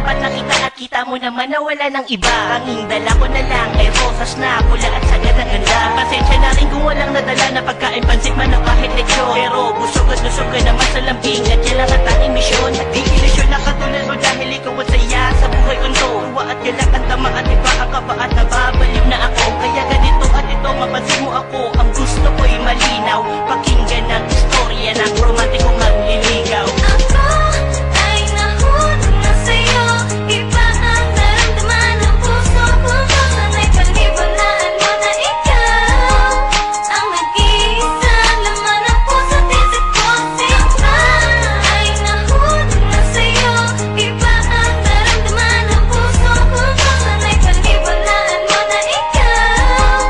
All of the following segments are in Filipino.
dapat nakita at kita mo naman na wala ng iba. Tanging dala ko na lang ay rosas na pula at sagad na ganda. Pasensya na rin kung walang nadala na pagkain, pansit man o kahit leksyon. Pero busog ka naman sa lambing at yan lang ang tanging misyon. At di ilusyon na katulad mo dahil ikaw at saya sa buhay kong to. Tuwa at galak ang tama at iba ang kaba at nababaliw na ako. Kaya ganito at ito mapansin mo ako. Ang gusto ko'y malinaw, pakinggan ang istorya ng romantikong manliligaw. Ako ay nahulog na sa'yo, iba ang naramdaman ng puso ko. Sana'y paniwalaan mo na ikaw ang nag-iisa, laman ng puso't isip ko. Ako ay nahulog na sa'yo, iba ang naramdaman ng puso ko. Sana'y paniwalaan mo na ikaw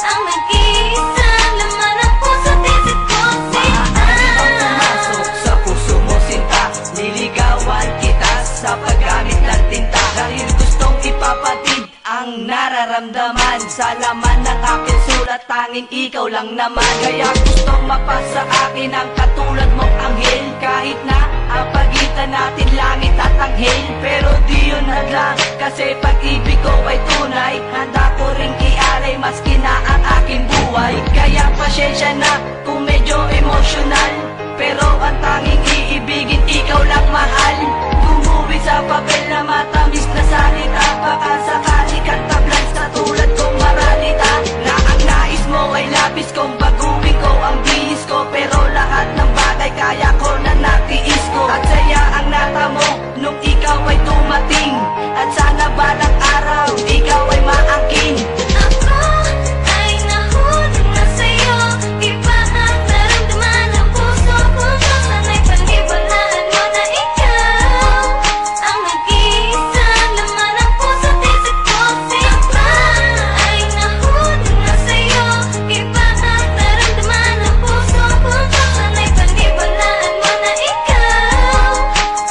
ang nag-iisa, laman ng puso't isip ko. Maaari bang pumasok sa puso mo, sinta? Liligawan kita sa paggamit ng tinta, dahil gustong ipapatid ang nararamdaman sa laman ng aking sulat. Tanging ikaw lang naman, kaya gustong mapasa akin ang katulad mong anghel. Kahit na ang pagitan natin langit at anghel, pero di yun hadlang, kasi pag-ibig ko ay tunay. Handa ko ring ialay maski na ang aking buhay. Kaya pasensya na kung medyo emosyonal, pero ang tanging iibigin ikaw lang, mahal. Bumuwi sa papel na matamis na salita, baka sakali kang tablans sa tulad kong maralita. Na ang nais mo ay labis kong baguhin ko ang bihis ko, pero lahat ng bagay kaya ko na natiis ko. At saya ang natamo nung ikaw ay dumating, at sana balang araw ikaw ay maangkin. Ako ay nahulog na sa'yo, iba ang naramdaman ng puso ko. Sana'y paniwalaan mo na ikaw ang nag-iisa, laman ng puso't isip ko. Ako ay nahulog na sa'yo, iba ang naramdaman ng puso ko. Sana'y paniwalaan mo na ikaw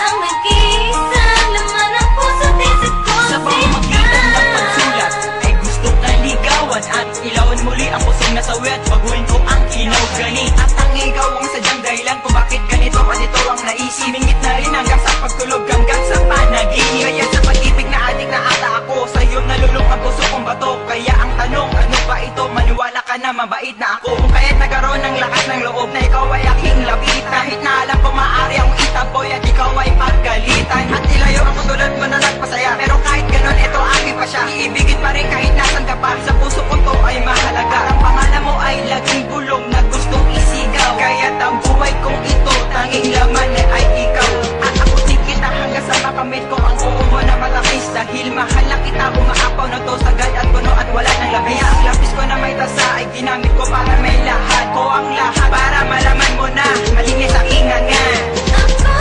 ang nag-iisa, laman ng puso't isip ko. Sa pamamagitan ng pagsulat ay gusto kang ligawan at ilawan muli ang pusong nasawi at baguhin ko ang inaw gani. At ang ikaw ang sadyang dahilan kung bakit ganito at ito ang naisip. Mingit na rin hanggang sa pagtulog, hanggang sa panaginip. Kaya sa pag-ibig na adik na ata ako, sa'yo nalulong ang puso kong bato. Kaya ang tanong, ano ba ito? Maniwala ka na mabait na ako, kung kaya't nagkaroon ng lakas ng loob na ikaw ay aking lapit. Kahit na alam ko maaari akong itaboy at ikaw ay pagkalitan, at ilayo ako tulad mo na nagpasaya. Pero kahit ganon, ito aking pa siya. Iibigin pa rin kahit nasan ka pa. Sa puso ko to ay mahalaga. Ang pangalan mo ay laging bulong na gustong isigaw. Kaya't ang buhay kong ito, tanging laman ay ikaw. At ako din kita hanggang sa makamit ko ang oo mo na matakis. Dahil mahal na kita, umaapaw na to sagad at puno at wala ng labis. Kaya ang lapis ko na may tasa ay ginamit ko para may lahat ko ang lahat, para malaman mo na malinis ang ingangan. Ako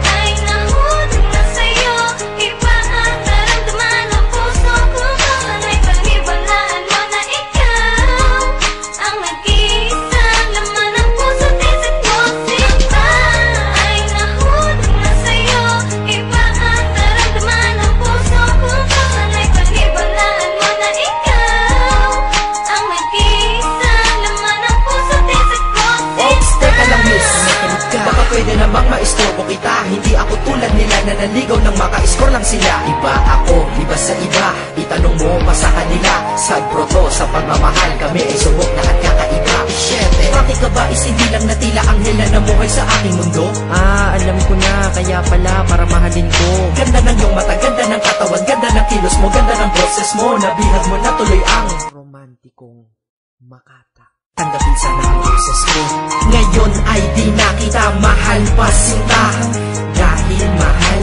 ay nahulog na sa'yo, iba ang naramdaman ng puso ko. Sana'y paniwalaan mo na ikaw ang nag-iisa, laman ng puso't isip ko. Ako ay nahulog na sa'yo, iba ang naramdaman ng puso ko. Sana'y paniwalaan mo na ikaw ang nag-iisa, laman ng puso't isip ko. Oops, teka lang miss, baka pwede namang maistorbo kita. Hindi ako tulad nila na naligaw ng maka-score lang sila. Iba ako, iba sa iba, itanong mo pa sa kanila. Sagpro to sa pagmamahal, kami ay subok na at kakaiba. Syete, bakit ka ba is hindi lang na tila anghel na namuhay sa aking mundo? Alam ko na, kaya pala para mahalin ko. Ganda ng iyong mata, ganda ng katawan, ganda ng kilos mo, ganda ng boses mo. Nabihag mo na tuloy ang Romantikong Makata. tanggapin sana ang boses ko. Ngayon ay di na kita mahal pa, sinta, dahil mahal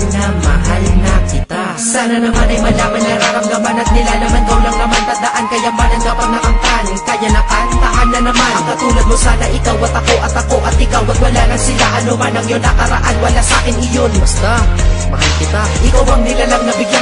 na kita. Sana naman ay malaman, nararamdaman at nilalaman. Gaw lang naman tandaan, kayamanan kapag nakamtan. Kaya nakantaan na naman ang katulad mo. Sana ikaw at ako at ikaw at wala lang sila. Ano man ang iyong nakaraan, wala sa akin iyon. Basta, mahal kita. Ikaw ang nilalang na bigyan